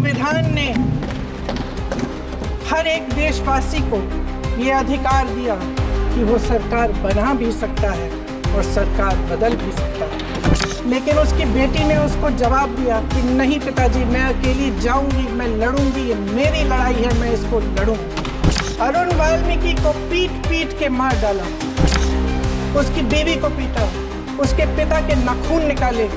संविधान ने हर एक देशवासी को ये अधिकार दिया कि वो सरकार बना भी सकता है और सरकार बदल भी सकता है। लेकिन उसकी बेटी ने उसको जवाब दिया कि नहीं पिताजी, मैं अकेली जाऊंगी, मैं लड़ूंगी, ये मेरी लड़ाई है, मैं इसको लड़ूंगी। अरुण वाल्मीकि को पीट पीट के मार डाला, उसकी बीवी को पीटा, उसके पिता के नाखून निकाले,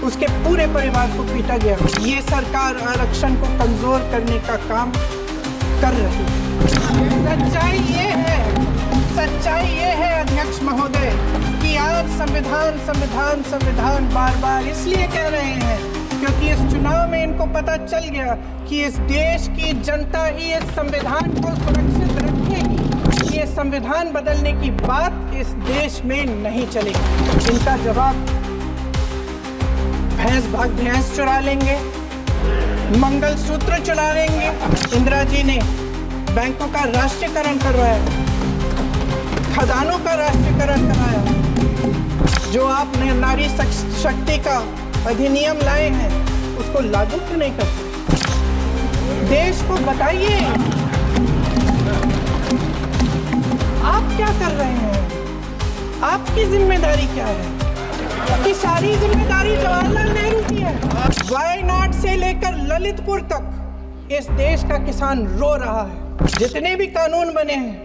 उसके पूरे परिवार को पीटा गया। ये सरकार आरक्षण को कमजोर करने का काम कर रही है। सच्चाई ये है अध्यक्ष महोदय कि आज संविधान बार बार इसलिए कह रहे हैं क्योंकि इस चुनाव में इनको पता चल गया कि इस देश की जनता ही इस संविधान को सुरक्षित रखेगी। ये संविधान बदलने की बात इस देश में नहीं चलेगी। इनका जवाब भैंस भाग भैंस चुरा लेंगे, मंगलसूत्र चुरा लेंगे। इंदिरा जी ने बैंकों का राष्ट्रीयकरण करवाया, खदानों का राष्ट्रीयकरण कराया। जो आपने नारी शक्ति का अधिनियम लाए हैं उसको लागू क्यों नहीं करते? देश को बताइए आप क्या कर रहे हैं, आपकी जिम्मेदारी क्या है? कि सारी जिम्मेदारी जवाहरलाल नेहरू की है। वायनाड से लेकर ललितपुर तक इस देश का किसान रो रहा है। जितने भी कानून बने हैं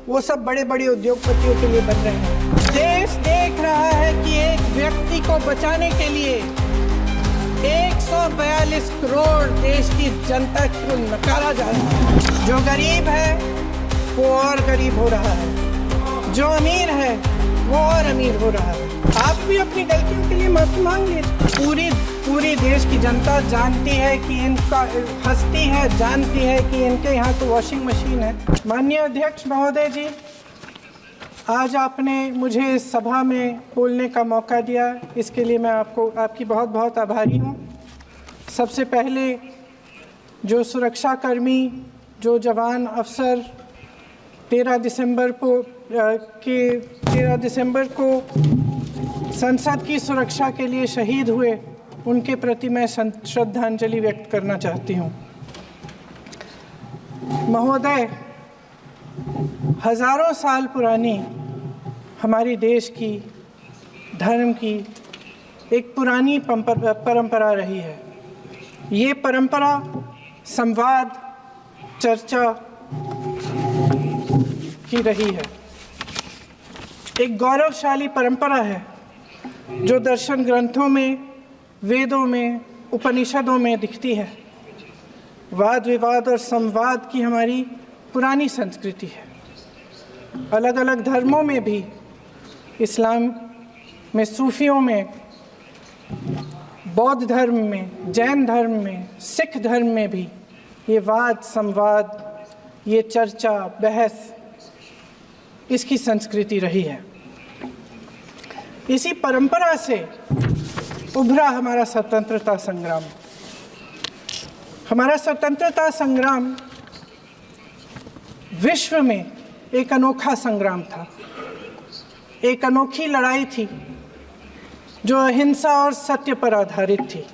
वो सब बड़े बड़े उद्योगपतियों के लिए बन रहे हैं। देश देख रहा है कि एक व्यक्ति को बचाने के लिए 142 करोड़ देश की जनता को नकारा जा रहा है। जो गरीब है वो और गरीब हो रहा है, जो अमीर है वो और अमीर हो रहा है। आप भी अपनी गलतियों के लिए माफी मांग लीजिए। पूरी देश की जनता जानती है कि इनका हस्ती है, जानती है कि इनके यहाँ तो वॉशिंग मशीन है। माननीय अध्यक्ष महोदय जी, आज आपने मुझे इस सभा में बोलने का मौका दिया, इसके लिए मैं आपकी बहुत बहुत आभारी हूँ। सबसे पहले जो सुरक्षाकर्मी, जो जवान अफसर 13 दिसंबर को संसद की सुरक्षा के लिए शहीद हुए, उनके प्रति मैं श्रद्धांजलि व्यक्त करना चाहती हूँ। महोदय, हजारों साल पुरानी हमारी देश की धर्म की एक पुरानी परंपरा रही है। ये परंपरा संवाद, चर्चा की रही है। एक गौरवशाली परंपरा है जो दर्शन ग्रंथों में, वेदों में, उपनिषदों में दिखती है। वाद विवाद और संवाद की हमारी पुरानी संस्कृति है। अलग अलग धर्मों में भी, इस्लाम में, सूफियों में, बौद्ध धर्म में, जैन धर्म में, सिख धर्म में भी ये वाद संवाद, ये चर्चा बहस, इसकी संस्कृति रही है। इसी परंपरा से उभरा हमारा स्वतंत्रता संग्राम। हमारा स्वतंत्रता संग्राम विश्व में एक अनोखा संग्राम था, एक अनोखी लड़ाई थी जो अहिंसा और सत्य पर आधारित थी।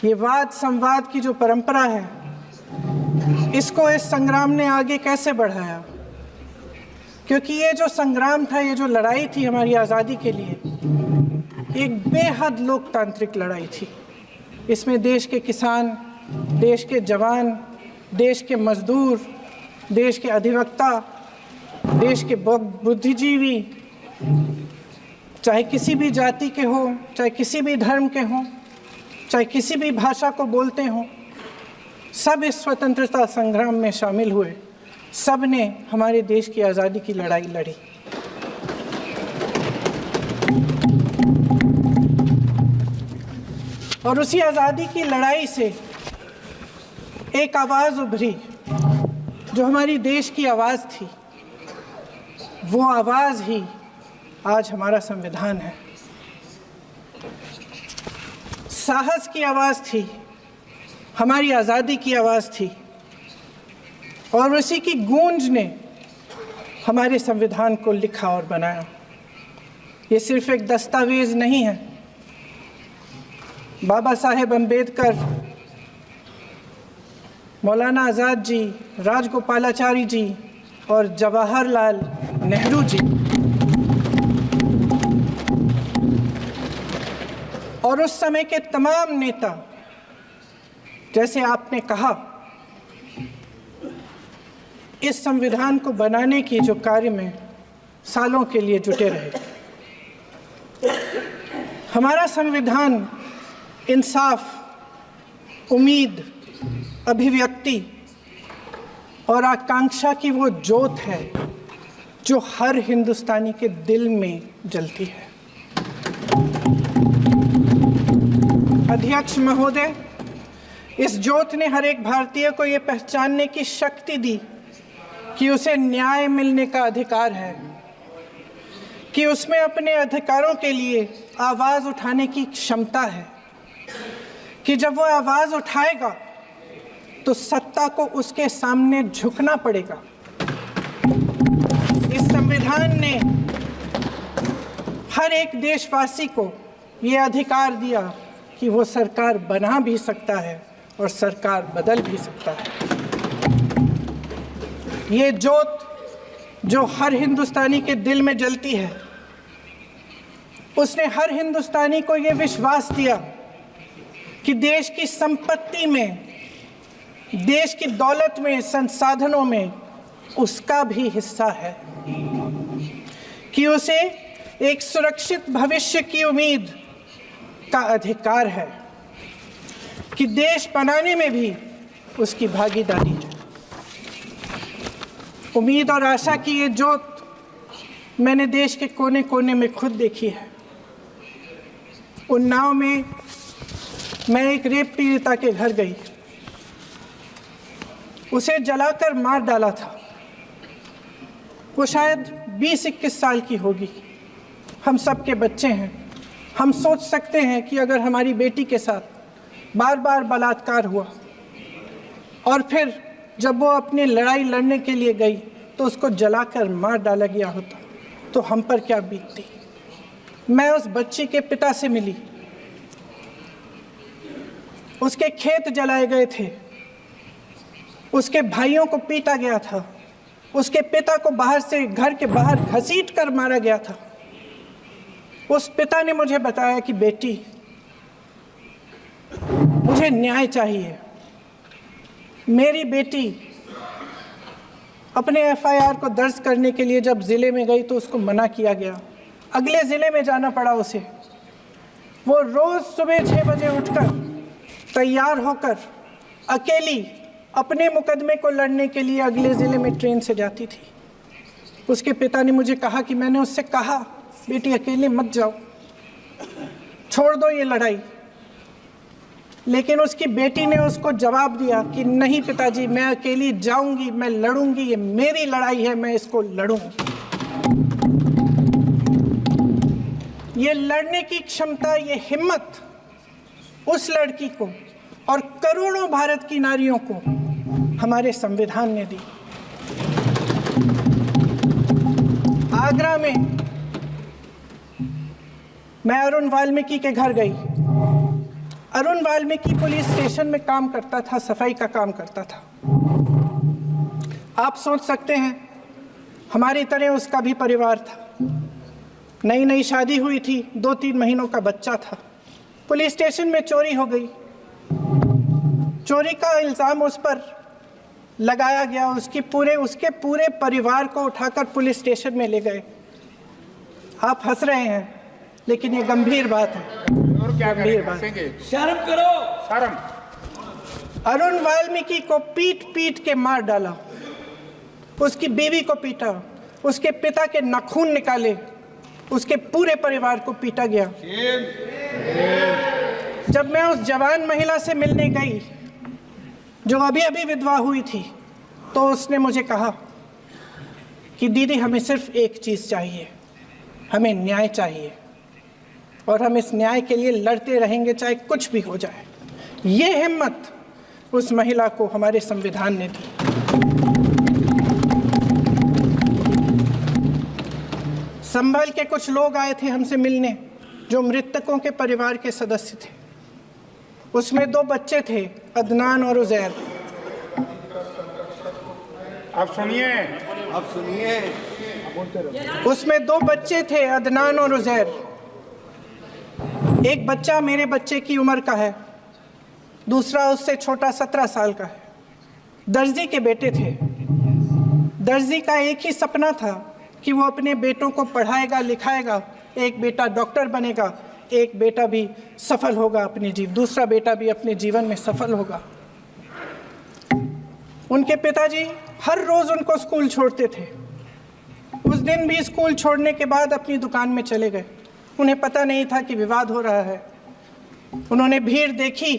ये वाद संवाद की जो परंपरा है, इसको इस संग्राम ने आगे कैसे बढ़ाया? क्योंकि ये जो संग्राम था, ये जो लड़ाई थी हमारी आज़ादी के लिए, एक बेहद लोकतांत्रिक लड़ाई थी। इसमें देश के किसान, देश के जवान, देश के मजदूर, देश के अधिवक्ता, देश के बुद्धिजीवी, चाहे किसी भी जाति के हों, चाहे किसी भी धर्म के हों, चाहे किसी भी भाषा को बोलते हों, सब इस स्वतंत्रता संग्राम में शामिल हुए। सब ने हमारे देश की आज़ादी की लड़ाई लड़ी। और उसी आज़ादी की लड़ाई से एक आवाज़ उभरी जो हमारी देश की आवाज़ थी। वो आवाज़ ही आज हमारा संविधान है। साहस की आवाज़ थी, हमारी आज़ादी की आवाज़ थी, और उसी की गूंज ने हमारे संविधान को लिखा और बनाया। ये सिर्फ एक दस्तावेज नहीं है, बाबा साहेब अम्बेडकर, मौलाना आज़ाद जी, राजगोपालाचारी जी और जवाहरलाल नेहरू जी और उस समय के तमाम नेता, जैसे आपने कहा, इस संविधान को बनाने की जो कार्य में सालों के लिए जुटे रहे। हमारा संविधान इंसाफ, उम्मीद, अभिव्यक्ति और आकांक्षा की वो ज्योत है जो हर हिंदुस्तानी के दिल में जलती है। अध्यक्ष महोदय, इस ज्योत ने हर एक भारतीय को ये पहचानने की शक्ति दी कि उसे न्याय मिलने का अधिकार है, कि उसमें अपने अधिकारों के लिए आवाज़ उठाने की क्षमता है, कि जब वो आवाज़ उठाएगा तो सत्ता को उसके सामने झुकना पड़ेगा। इस संविधान ने हर एक देशवासी को ये अधिकार दिया कि वो सरकार बना भी सकता है और सरकार बदल भी सकता है। ये ज्योत जो हर हिंदुस्तानी के दिल में जलती है, उसने हर हिंदुस्तानी को ये विश्वास दिया कि देश की संपत्ति में, देश की दौलत में, संसाधनों में उसका भी हिस्सा है, कि उसे एक सुरक्षित भविष्य की उम्मीद का अधिकार है, कि देश बनाने में भी उसकी भागीदारी है। उम्मीद और आशा की ये ज्योत मैंने देश के कोने कोने में खुद देखी है। उन्नाव में मैं एक रेप पीड़िता के घर गई, उसे जलाकर मार डाला था। वो शायद 20-21 साल की होगी। हम सब के बच्चे हैं। हम सोच सकते हैं कि अगर हमारी बेटी के साथ बार बार बलात्कार हुआ और फिर जब वो अपनी लड़ाई लड़ने के लिए गई तो उसको जलाकर मार डाला गया होता तो हम पर क्या बीतती। मैं उस बच्ची के पिता से मिली। उसके खेत जलाए गए थे, उसके भाइयों को पीटा गया था, उसके पिता को बाहर से, घर के बाहर घसीट कर मारा गया था। उस पिता ने मुझे बताया कि बेटी, मुझे न्याय चाहिए। मेरी बेटी अपने एफआईआर को दर्ज करने के लिए जब ज़िले में गई तो उसको मना किया गया। अगले ज़िले में जाना पड़ा उसे। वो रोज़ सुबह 6 बजे उठकर तैयार होकर अकेली अपने मुकदमे को लड़ने के लिए अगले ज़िले में ट्रेन से जाती थी। उसके पिता ने मुझे कहा कि मैंने उससे कहा, बेटी अकेले मत जाओ, छोड़ दो ये लड़ाई। लेकिन उसकी बेटी ने उसको जवाब दिया कि नहीं पिताजी, मैं अकेली जाऊंगी, मैं लड़ूंगी, ये मेरी लड़ाई है, मैं इसको लड़ूंगी। ये लड़ने की क्षमता, ये हिम्मत उस लड़की को और करोड़ों भारत की नारियों को हमारे संविधान ने दी। आगरा में मैं अरुण वाल्मीकि के घर गई। अरुण वाल्मीकि पुलिस स्टेशन में काम करता था, सफाई का काम करता था। आप सोच सकते हैं हमारी तरह उसका भी परिवार था। नई नई शादी हुई थी, 2-3 महीनों का बच्चा था। पुलिस स्टेशन में चोरी हो गई। चोरी का इल्ज़ाम उस पर लगाया गया। उसके पूरे परिवार को उठाकर पुलिस स्टेशन में ले गए। आप हंस रहे हैं, लेकिन ये गंभीर बात है। और क्या गंभीर बात। शर्म करो, शर्म। अरुण वाल्मीकि को पीट पीट के मार डाला, उसकी बीवी को पीटा, उसके पिता के नाखून निकाले, उसके पूरे परिवार को पीटा गया। जब मैं उस जवान महिला से मिलने गई जो अभी अभी विधवा हुई थी, तो उसने मुझे कहा कि दीदी, हमें सिर्फ एक चीज़ चाहिए, हमें न्याय चाहिए और हम इस न्याय के लिए लड़ते रहेंगे, चाहे कुछ भी हो जाए। ये हिम्मत उस महिला को हमारे संविधान ने दी। संभल के कुछ लोग आए थे हमसे मिलने, जो मृतकों के परिवार के सदस्य थे। उसमें 2 बच्चे थे, अदनान और उज़ैर। आप सुनिए। उसमें 2 बच्चे थे, अदनान और उज़ैर। एक बच्चा मेरे बच्चे की उम्र का है, दूसरा उससे छोटा 17 साल का है। दर्जी के बेटे थे। दर्जी का एक ही सपना था कि वो अपने बेटों को पढ़ाएगा लिखाएगा, एक बेटा डॉक्टर बनेगा, एक बेटा भी सफल होगा दूसरा बेटा भी अपने जीवन में सफल होगा। उनके पिताजी हर रोज उनको स्कूल छोड़ते थे। उस दिन भी स्कूल छोड़ने के बाद अपनी दुकान में चले गए। उन्हें पता नहीं था कि विवाद हो रहा है। उन्होंने भीड़ देखी,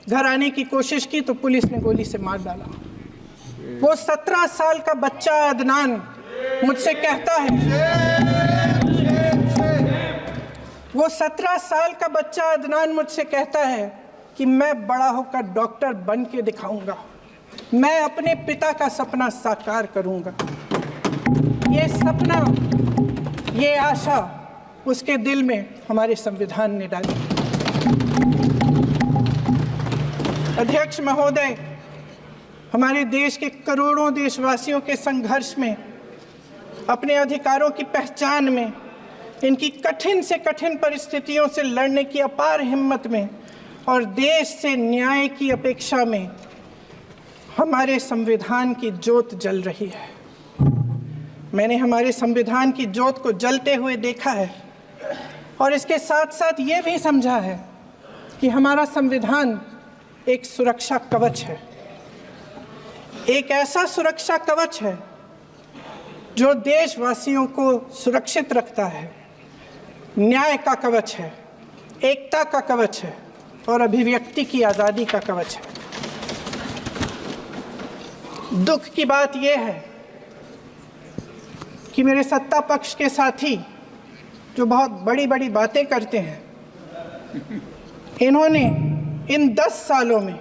घर आने की कोशिश की तो पुलिस ने गोली से मार डाला। वो 17 साल का बच्चा अदनान मुझसे कहता है, वो 17 साल का बच्चा अदनान मुझसे कहता है कि मैं बड़ा होकर डॉक्टर बन के दिखाऊंगा, मैं अपने पिता का सपना साकार करूंगा। ये सपना, ये आशा उसके दिल में हमारे संविधान ने डाली। अध्यक्ष महोदय, हमारे देश के करोड़ों देशवासियों के संघर्ष में, अपने अधिकारों की पहचान में, इनकी कठिन से कठिन परिस्थितियों से लड़ने की अपार हिम्मत में और देश से न्याय की अपेक्षा में हमारे संविधान की ज्योत जल रही है। मैंने हमारे संविधान की ज्योत को जलते हुए देखा है और इसके साथ साथ ये भी समझा है कि हमारा संविधान एक सुरक्षा कवच है, एक ऐसा सुरक्षा कवच है जो देशवासियों को सुरक्षित रखता है, न्याय का कवच है, एकता का कवच है और अभिव्यक्ति की आज़ादी का कवच है। दुख की बात यह है कि मेरे सत्ता पक्ष के साथी जो बहुत बड़ी बड़ी बातें करते हैं, इन्होंने इन 10 सालों में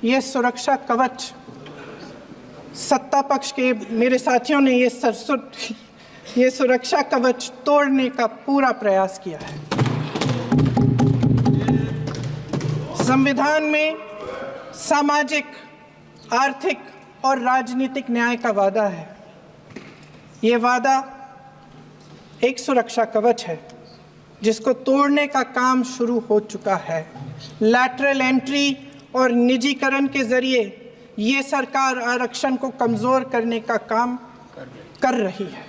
ये सुरक्षा कवच, सत्ता पक्ष के मेरे साथियों ने ये सुरक्षा कवच तोड़ने का पूरा प्रयास किया है। संविधान में सामाजिक, आर्थिक और राजनीतिक न्याय का वादा है। ये वादा एक सुरक्षा कवच है जिसको तोड़ने का काम शुरू हो चुका है। लैटरल एंट्री और निजीकरण के जरिए ये सरकार आरक्षण को कमजोर करने का काम कर रही है।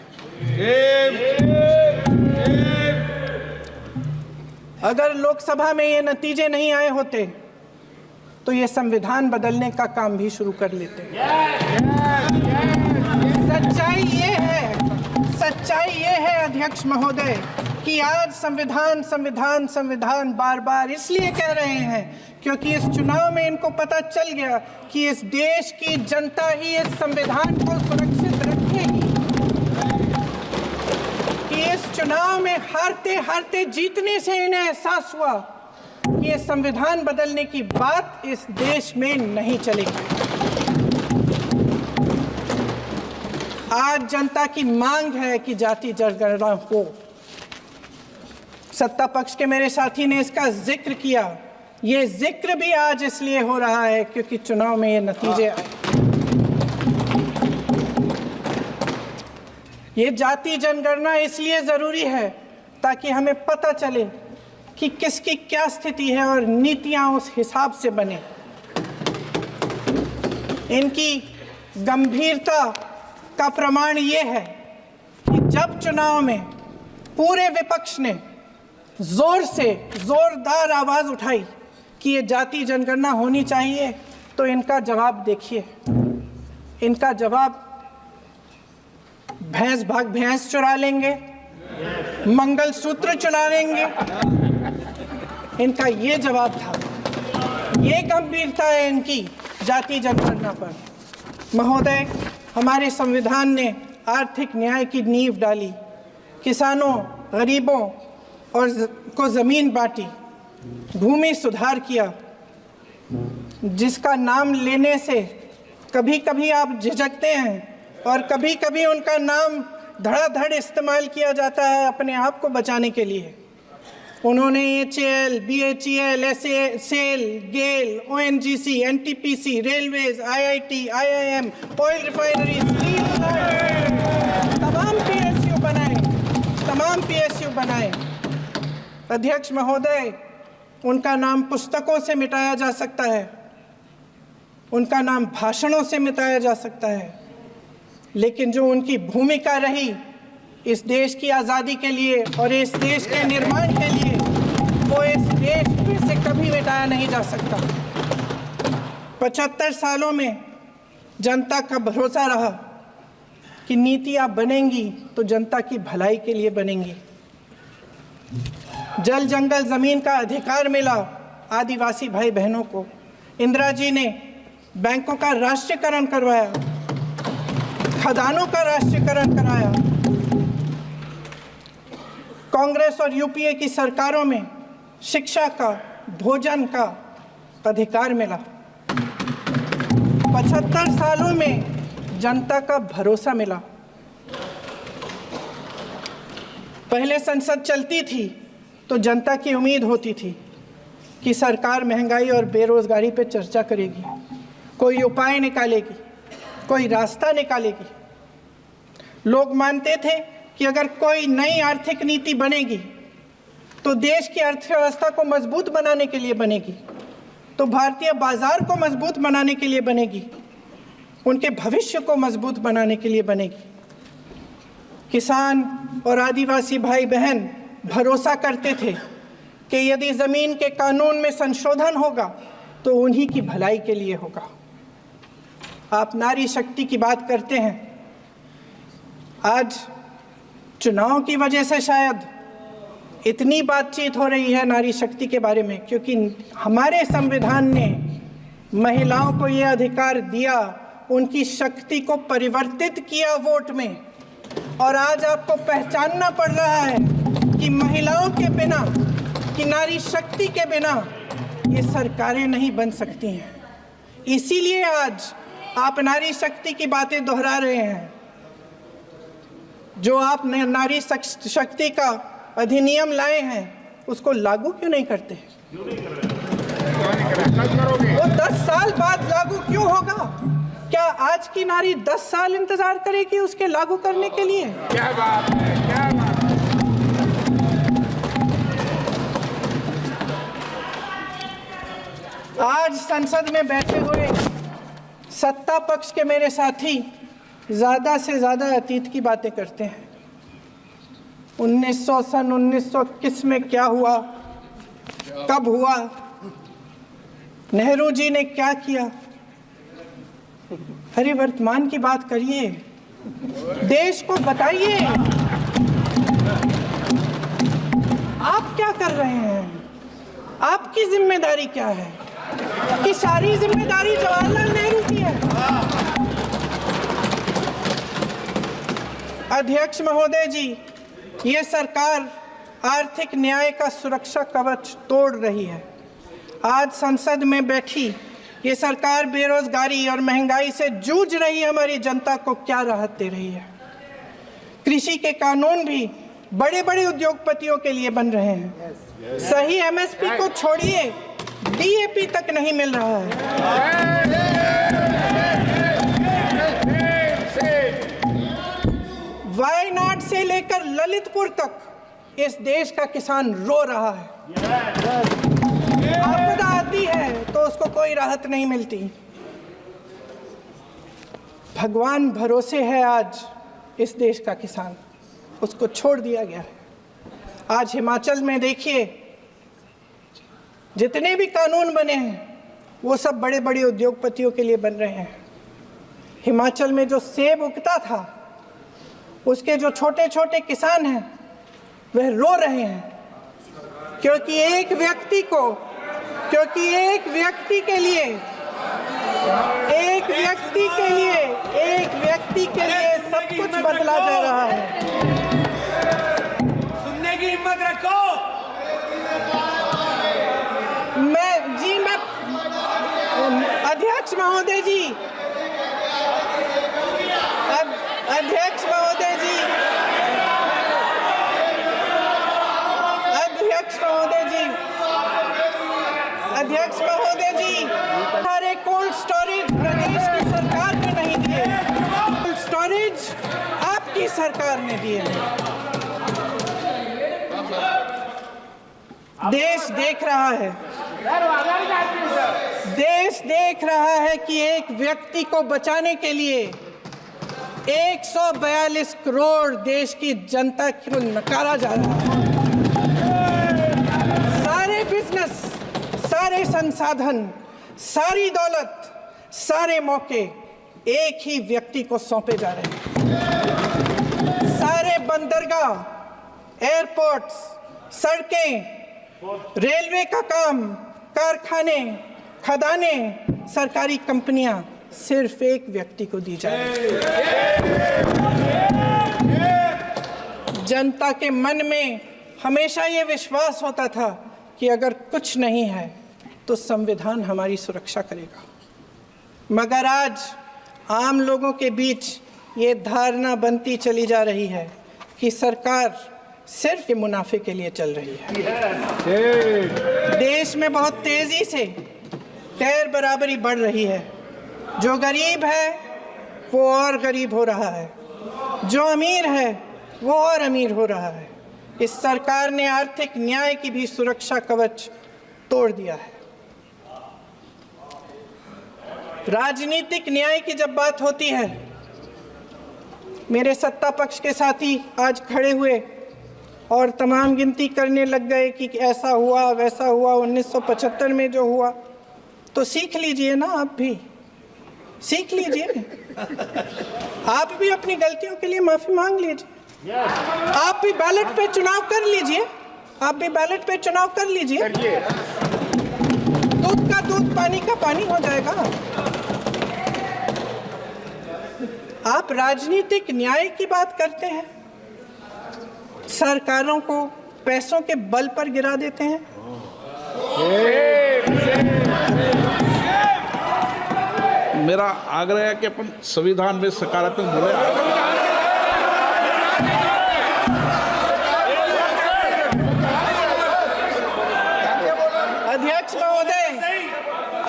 अगर लोकसभा में ये नतीजे नहीं आए होते तो ये संविधान बदलने का काम भी शुरू कर लेते। सच्चाई ये है अध्यक्ष महोदय कि आज संविधान बार बार इसलिए कह रहे हैं क्योंकि इस चुनाव में इनको पता चल गया कि इस देश की जनता ही इस संविधान को सुरक्षित रखेगी, कि इस चुनाव में हारते हारते जीतने से इन्हें एहसास हुआ कि ये संविधान बदलने की बात इस देश में नहीं चलेगी। आज जनता की मांग है कि जाति जनगणना हो। सत्ता पक्ष के मेरे साथी ने इसका जिक्र किया। ये जिक्र भी आज इसलिए हो रहा है क्योंकि चुनाव में ये नतीजे आए। ये जाति जनगणना इसलिए जरूरी है ताकि हमें पता चले कि किसकी क्या स्थिति है और नीतियां उस हिसाब से बने। इनकी गंभीरता का प्रमाण ये है कि जब चुनाव में पूरे विपक्ष ने जोरदार आवाज उठाई कि ये जाति जनगणना होनी चाहिए, तो इनका जवाब देखिए। इनका जवाब भैंस भाग भैंस चुरा लेंगे, मंगलसूत्र चुरा लेंगे, इनका ये जवाब था। ये गंभीरता है इनकी जाति जनगणना पर। महोदय, हमारे संविधान ने आर्थिक न्याय की नींव डाली, किसानों, गरीबों और को ज़मीन बांटी, भूमि सुधार किया, जिसका नाम लेने से कभी कभी आप झिझकते हैं और कभी कभी उनका नाम धड़ाधड़ इस्तेमाल किया जाता है अपने आप को बचाने के लिए। उन्होंने HAL, BHEL, SAIL, GAIL, ONGC, NTPC, railways, IIT, IIM, oil refineries, तमाम PSU बनाए। अध्यक्ष महोदय, उनका नाम पुस्तकों से मिटाया जा सकता है, उनका नाम भाषणों से मिटाया जा सकता है, लेकिन जो उनकी भूमिका रही इस देश की आज़ादी के लिए और इस देश के निर्माण के लिए, वो इस देश में से कभी मिटाया नहीं जा सकता। 75 सालों में जनता का भरोसा रहा कि नीतियाँ बनेंगी तो जनता की भलाई के लिए बनेंगी। जल जंगल ज़मीन का अधिकार मिला आदिवासी भाई बहनों को। इंदिरा जी ने बैंकों का राष्ट्रीयकरण करवाया, खदानों का राष्ट्रीयकरण कराया। कांग्रेस और UPA की सरकारों में शिक्षा का, भोजन का अधिकार मिला। 75 सालों में जनता का भरोसा मिला। पहले संसद चलती थी तो जनता की उम्मीद होती थी कि सरकार महंगाई और बेरोजगारी पर चर्चा करेगी, कोई उपाय निकालेगी, कोई रास्ता निकालेगी। लोग मानते थे कि अगर कोई नई आर्थिक नीति बनेगी तो देश की अर्थव्यवस्था को मजबूत बनाने के लिए बनेगी, तो भारतीय बाजार को मजबूत बनाने के लिए बनेगी, उनके भविष्य को मजबूत बनाने के लिए बनेगी। किसान और आदिवासी भाई बहन भरोसा करते थे कि यदि ज़मीन के कानून में संशोधन होगा तो उन्हीं की भलाई के लिए होगा। आप नारी शक्ति की बात करते हैं। आज चुनाव की वजह से शायद इतनी बातचीत हो रही है नारी शक्ति के बारे में, क्योंकि हमारे संविधान ने महिलाओं को ये अधिकार दिया, उनकी शक्ति को परिवर्तित किया वोट में। और आज आपको पहचानना पड़ रहा है कि महिलाओं के बिना, कि नारी शक्ति के बिना ये सरकारें नहीं बन सकती हैं। इसीलिए आज आप नारी शक्ति की बातें दोहरा रहे हैं। जो आप नारी शक्ति का अधिनियम लाए हैं उसको लागू क्यों नहीं करते? वो 10 साल बाद लागू क्यों होगा? क्या आज की नारी 10 साल इंतजार करेगी उसके लागू करने के लिए? क्या बात है, क्या बात है। आज संसद में बैठे हुए सत्ता पक्ष के मेरे साथी ज़्यादा से ज़्यादा अतीत की बातें करते हैं। 1921 में क्या हुआ, कब हुआ, नेहरू जी ने क्या किया। अरे वर्तमान की बात करिए, देश को बताइए आप क्या कर रहे हैं, आपकी जिम्मेदारी क्या है? कि सारी जिम्मेदारी जवाहरलाल नेहरू की है। अध्यक्ष महोदय जी, ये सरकार आर्थिक न्याय का सुरक्षा कवच तोड़ रही है। आज संसद में बैठी ये सरकार बेरोजगारी और महंगाई से जूझ रही हमारी जनता को क्या राहत दे रही है? कृषि के कानून भी बड़े बड़े उद्योगपतियों के लिए बन रहे हैं। सही MSP को छोड़िए, DAP तक नहीं मिल रहा है। वायनाड से लेकर ललितपुर तक इस देश का किसान रो रहा है। आपदा आती है तो उसको कोई राहत नहीं मिलती। भगवान भरोसे है आज इस देश का किसान, उसको छोड़ दिया गया है। आज हिमाचल में देखिए, जितने भी कानून बने हैं वो सब बड़े बड़े उद्योगपतियों के लिए बन रहे हैं। हिमाचल में जो सेब उगता था उसके जो छोटे छोटे किसान हैं वह रो रहे हैं, क्योंकि एक व्यक्ति के लिए सब कुछ बदला जा रहा है। सुनने की हिम्मत रखो। अध्यक्ष महोदय जी, अध्यक्ष महोदय जी, अध्यक्ष महोदय जी, सारे कोल्ड स्टोरेज प्रदेश की सरकार ने नहीं दिए, कोल्ड स्टोरेज आपकी सरकार ने दिए हैं। देश देख रहा है, देश देख रहा है कि एक व्यक्ति को बचाने के लिए 142 करोड़ देश की जनता को नकारा जा रहा है। सारे बिजनेस, सारे संसाधन, सारी दौलत, सारे मौके एक ही व्यक्ति को सौंपे जा रहे हैं। सारे बंदरगाह, एयरपोर्ट्स, सड़कें, रेलवे का काम, कारखाने, खदानें, सरकारी कंपनियां सिर्फ एक व्यक्ति को दी जा रही है। जनता के मन में हमेशा ये विश्वास होता था कि अगर कुछ नहीं है तो संविधान हमारी सुरक्षा करेगा, मगर आज आम लोगों के बीच ये धारणा बनती चली जा रही है कि सरकार सिर्फ मुनाफे के लिए चल रही है। देश में बहुत तेजी से गैर बराबरी बढ़ रही है। जो गरीब है वो और गरीब हो रहा है, जो अमीर है वो और अमीर हो रहा है। इस सरकार ने आर्थिक न्याय की भी सुरक्षा कवच तोड़ दिया है। राजनीतिक न्याय की जब बात होती है, मेरे सत्ता पक्ष के साथी आज खड़े हुए और तमाम गिनती करने लग गए कि ऐसा हुआ वैसा हुआ, 1975 में जो हुआ, तो सीख लीजिए ना, आप भी सीख लीजिए। आप भी अपनी गलतियों के लिए माफी मांग लीजिए। आप भी बैलेट पे चुनाव कर लीजिए, आप भी बैलेट पे चुनाव कर लीजिए। दूध का दूध, पानी का पानी हो जाएगा। आप राजनीतिक न्याय की बात करते हैं, सरकारों को पैसों के बल पर गिरा देते हैं। मेरा आग्रह है कि अपन संविधान में सकारात्मक बोले।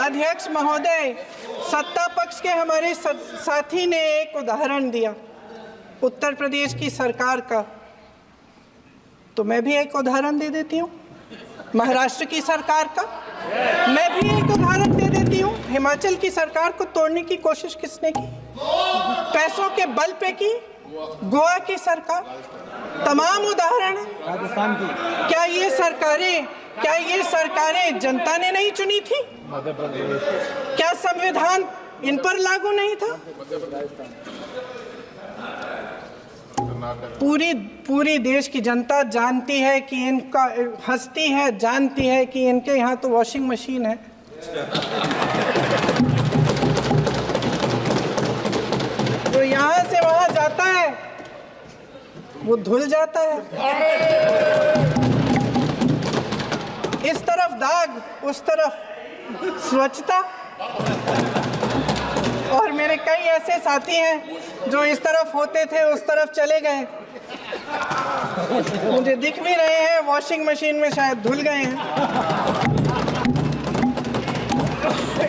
अध्यक्ष महोदय, सत्ता पक्ष के हमारे साथी ने एक उदाहरण दिया उत्तर प्रदेश की सरकार का, तो मैं भी एक उदाहरण दे देती हूँ महाराष्ट्र की सरकार का। मैं भी एक उदाहरण दे देती हूँ हिमाचल की सरकार को तोड़ने की कोशिश किसने की, पैसों के बल पे की, गोवा की सरकार। तमाम उदाहरण है। राजस्थान की क्या ये सरकारें जनता ने नहीं चुनी थी? क्या संविधान इन पर लागू नहीं था? पूरी देश की जनता जानती है कि इनका, हंसती है, जानती है कि इनके यहाँ तो वॉशिंग मशीन है। तो यहाँ से वहाँ जाता है, वो धुल जाता है। इस तरफ दाग, उस तरफ स्वच्छता। और मेरे कई ऐसे साथी हैं जो इस तरफ होते थे उस तरफ चले गए, मुझे दिख भी रहे हैं, वॉशिंग मशीन में शायद धुल गए हैं।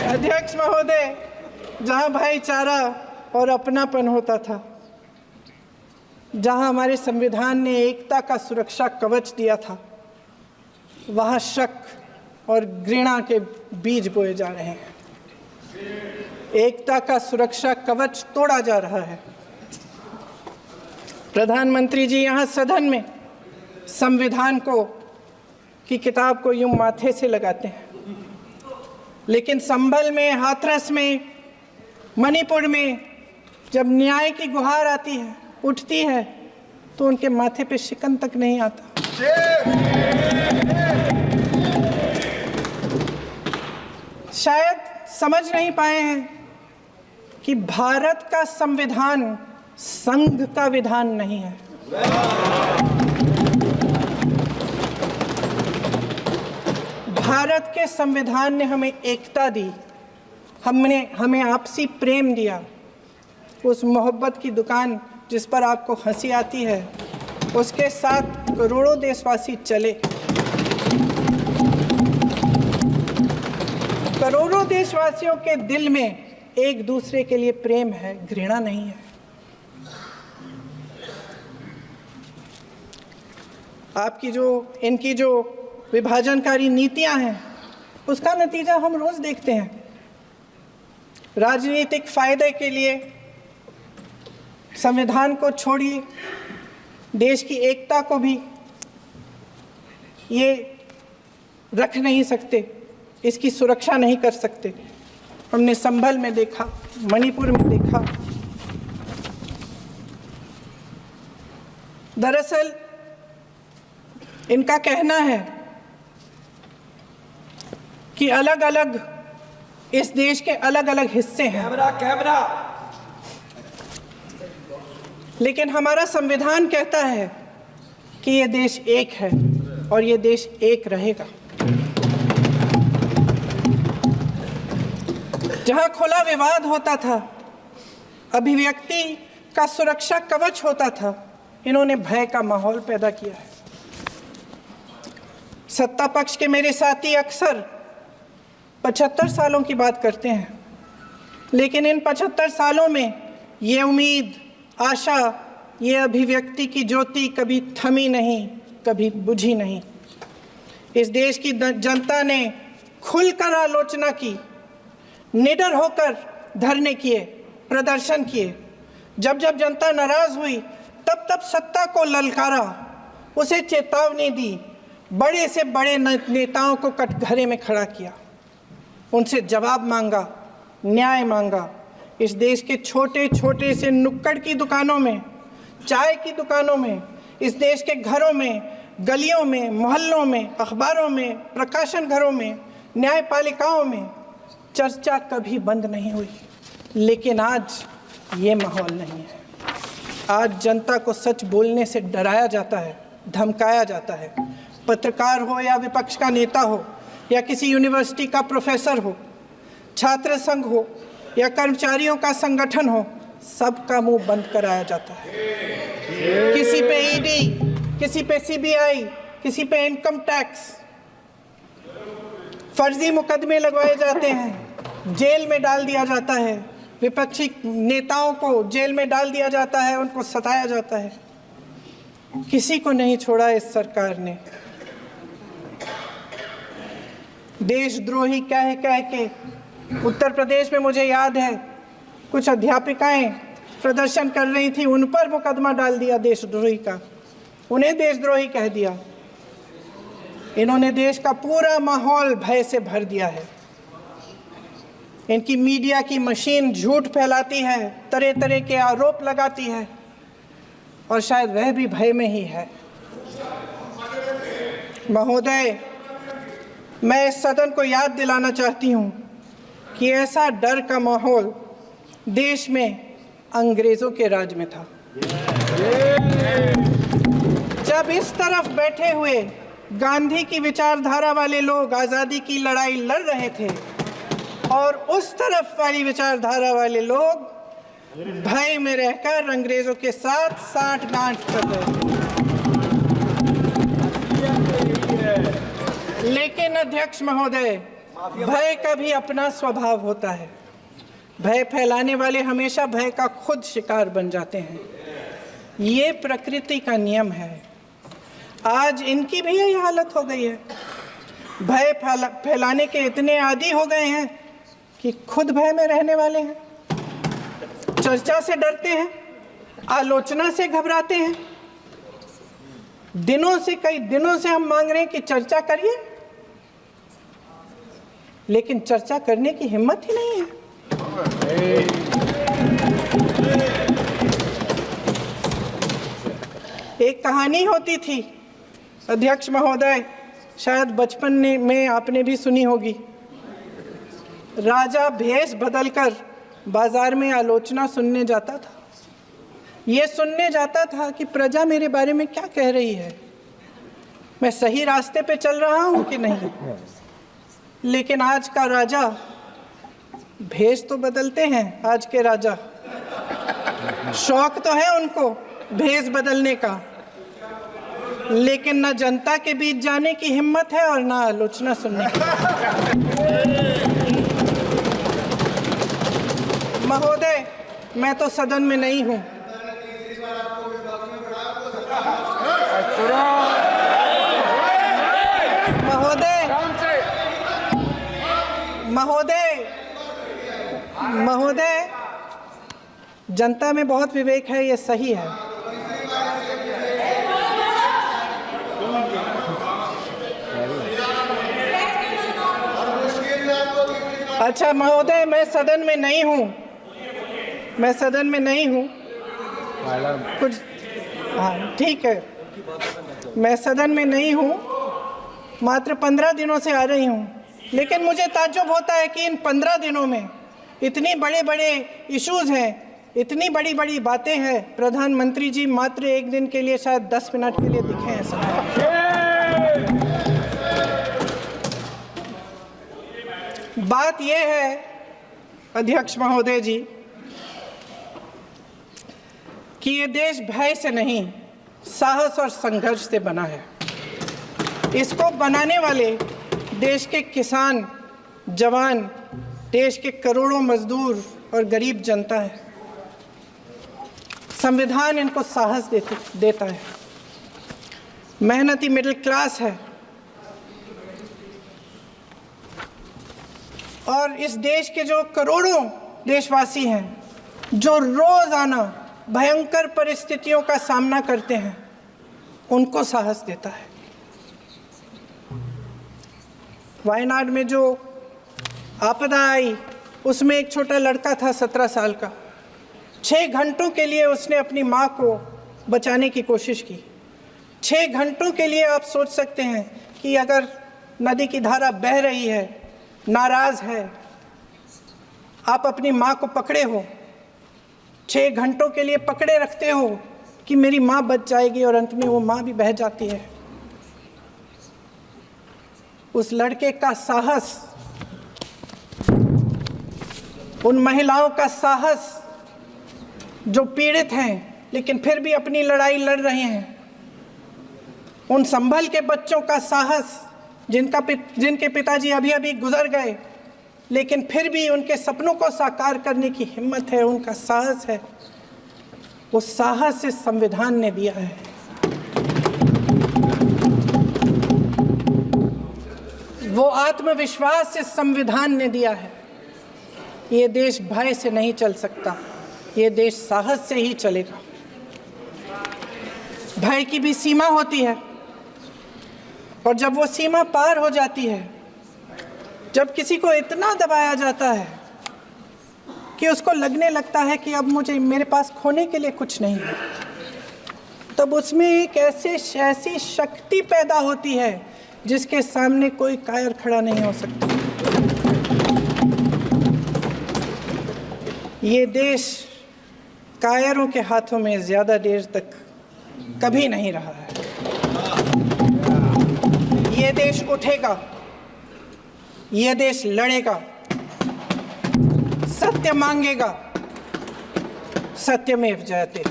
अध्यक्ष महोदय, जहां भाईचारा और अपनापन होता था, जहां हमारे संविधान ने एकता का सुरक्षा कवच दिया था, वहां शक और घृणा के बीज बोए जा रहे हैं। एकता का सुरक्षा कवच तोड़ा जा रहा है। प्रधानमंत्री जी यहाँ सदन में संविधान की किताब को यूं माथे से लगाते हैं, लेकिन संभल में, हाथरस में, मणिपुर में जब न्याय की गुहार आती है, उठती है, तो उनके माथे पे शिकन तक नहीं आता। शायद समझ नहीं पाए हैं कि भारत का संविधान संघ का विधान नहीं है। भारत के संविधान ने हमें एकता दी, हमें आपसी प्रेम दिया। उस मोहब्बत की दुकान जिस पर आपको हंसी आती है, उसके साथ करोड़ों देशवासी चले। करोड़ों देशवासियों के दिल में एक दूसरे के लिए प्रेम है, घृणा नहीं है। इनकी जो विभाजनकारी नीतियां हैं, उसका नतीजा हम रोज देखते हैं। राजनीतिक फायदे के लिए संविधान को छोड़िए, देश की एकता को भी ये रख नहीं सकते, इसकी सुरक्षा नहीं कर सकते। हमने संभल में देखा, मणिपुर में देखा। दरअसल इनका कहना है कि अलग अलग इस देश के अलग अलग हिस्से हैं, कैमरा लेकिन हमारा संविधान कहता है कि ये देश एक है और ये देश एक रहेगा। जहां खुला विवाद होता था, अभिव्यक्ति का सुरक्षा कवच होता था, इन्होंने भय का माहौल पैदा किया है। सत्ता पक्ष के मेरे साथी अक्सर 75 सालों की बात करते हैं, लेकिन इन 75 सालों में ये उम्मीद, आशा, ये अभिव्यक्ति की ज्योति कभी थमी नहीं, कभी बुझी नहीं। इस देश की जनता ने खुलकर आलोचना की, निडर होकर धरने किए, प्रदर्शन किए। जब जब जनता नाराज हुई, तब तब सत्ता को ललकारा, उसे चेतावनी दी, बड़े से बड़े नेताओं को कटघरे में खड़ा किया, उनसे जवाब मांगा, न्याय मांगा। इस देश के छोटे छोटे से नुक्कड़ की दुकानों में, चाय की दुकानों में, इस देश के घरों में, गलियों में, मोहल्लों में, अखबारों में, प्रकाशन घरों में, न्यायपालिकाओं में चर्चा कभी बंद नहीं हुई। लेकिन आज ये माहौल नहीं है। आज जनता को सच बोलने से डराया जाता है, धमकाया जाता है। पत्रकार हो या विपक्ष का नेता हो या किसी यूनिवर्सिटी का प्रोफेसर हो, छात्र संघ हो या कर्मचारियों का संगठन हो, सबका मुंह बंद कराया जाता है। किसी पे ईडी, किसी पे सीबीआई, किसी पे इनकम टैक्स, फर्जी मुकदमे लगवाए जाते हैं, जेल में डाल दिया जाता है, विपक्षी नेताओं को जेल में डाल दिया जाता है, उनको सताया जाता है। किसी को नहीं छोड़ा इस सरकार ने। देशद्रोही कह के उत्तर प्रदेश में मुझे याद है कुछ अध्यापिकाएं प्रदर्शन कर रही थी, उन पर मुकदमा डाल दिया देशद्रोही का, उन्हें देशद्रोही कह दिया। इन्होंने देश का पूरा माहौल भय से भर दिया है। इनकी मीडिया की मशीन झूठ फैलाती है, तरह तरह के आरोप लगाती है, और शायद वह भी भय में ही है। महोदय, मैं इस सदन को याद दिलाना चाहती हूँ कि ऐसा डर का माहौल देश में अंग्रेजों के राज में था। जब इस तरफ बैठे हुए गांधी की विचारधारा वाले लोग आज़ादी की लड़ाई लड़ रहे थे और उस तरफ वाली विचारधारा वाले लोग भय में रहकर अंग्रेजों के साथ साठ-गांठ कर रहे थे। लेकिन अध्यक्ष महोदय, भय का भी अपना स्वभाव होता है। भय फैलाने वाले हमेशा भय का खुद शिकार बन जाते हैं। ये प्रकृति का नियम है। आज इनकी भी यही हालत हो गई है। भय फैलाने के इतने आदी हो गए हैं कि खुद भय में रहने वाले हैं, चर्चा से डरते हैं, आलोचना से घबराते हैं। कई दिनों से हम मांग रहे हैं कि चर्चा करिए, लेकिन चर्चा करने की हिम्मत ही नहीं है। एक कहानी होती थी अध्यक्ष महोदय, शायद बचपन में आपने भी सुनी होगी। राजा भेष बदलकर बाजार में आलोचना सुनने जाता था। ये सुनने जाता था कि प्रजा मेरे बारे में क्या कह रही है, मैं सही रास्ते पे चल रहा हूँ कि नहीं। लेकिन आज का राजा, भेष तो बदलते हैं आज के राजा, शौक तो है उनको भेष बदलने का, लेकिन न जनता के बीच जाने की हिम्मत है और न आलोचना सुनने की। महोदय, मैं तो सदन में नहीं हूँ। महोदय, जनता में बहुत विवेक है, ये सही है। अच्छा महोदय, मैं सदन में नहीं हूँ, कुछ हाँ ठीक है, मैं सदन में नहीं हूँ, मात्र 15 दिनों से आ रही हूँ। लेकिन मुझे ताज्जुब होता है कि इन 15 दिनों में इतनी बड़े इश्यूज़ हैं, इतनी बड़ी बातें हैं। प्रधानमंत्री जी मात्र एक दिन के लिए, शायद 10 मिनट के लिए दिखे हैं सब। बात यह है अध्यक्ष महोदय जी कि ये देश भय से नहीं, साहस और संघर्ष से बना है। इसको बनाने वाले देश के किसान, जवान, देश के करोड़ों मजदूर और गरीब जनता है। संविधान इनको साहस देता है। मेहनती मिडिल क्लास है और इस देश के जो करोड़ों देशवासी हैं, जो रोज़ाना भयंकर परिस्थितियों का सामना करते हैं, उनको साहस देता है। वायनाड में जो आपदा आई, उसमें एक छोटा लड़का था 17 साल का। 6 घंटों के लिए उसने अपनी माँ को बचाने की कोशिश की। 6 घंटों के लिए आप सोच सकते हैं कि अगर नदी की धारा बह रही है, नाराज़ है, आप अपनी माँ को पकड़े हो, 6 घंटों के लिए पकड़े रखते हो कि मेरी माँ बच जाएगी, और अंत में वो माँ भी बह जाती है। उस लड़के का साहस, उन महिलाओं का साहस जो पीड़ित हैं लेकिन फिर भी अपनी लड़ाई लड़ रहे हैं, उन संभल के बच्चों का साहस जिनके पिताजी अभी अभी गुजर गए लेकिन फिर भी उनके सपनों को साकार करने की हिम्मत है, उनका साहस है। वो साहस इस संविधान ने दिया है। वो आत्मविश्वास इस संविधान ने दिया है। ये देश भय से नहीं चल सकता, ये देश साहस से ही चलेगा। भय की भी सीमा होती है, और जब वो सीमा पार हो जाती है, जब किसी को इतना दबाया जाता है कि उसको लगने लगता है कि अब मेरे पास खोने के लिए कुछ नहीं है, तब उसमें एक ऐसी शक्ति पैदा होती है जिसके सामने कोई कायर खड़ा नहीं हो सकता। ये देश कायरों के हाथों में ज़्यादा देर तक कभी नहीं रहा है। ये देश उठेगा, ये देश लड़ेगा, सत्य मांगेगा, सत्यमेव जयते।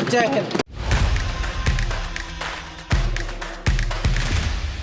जय हिंद।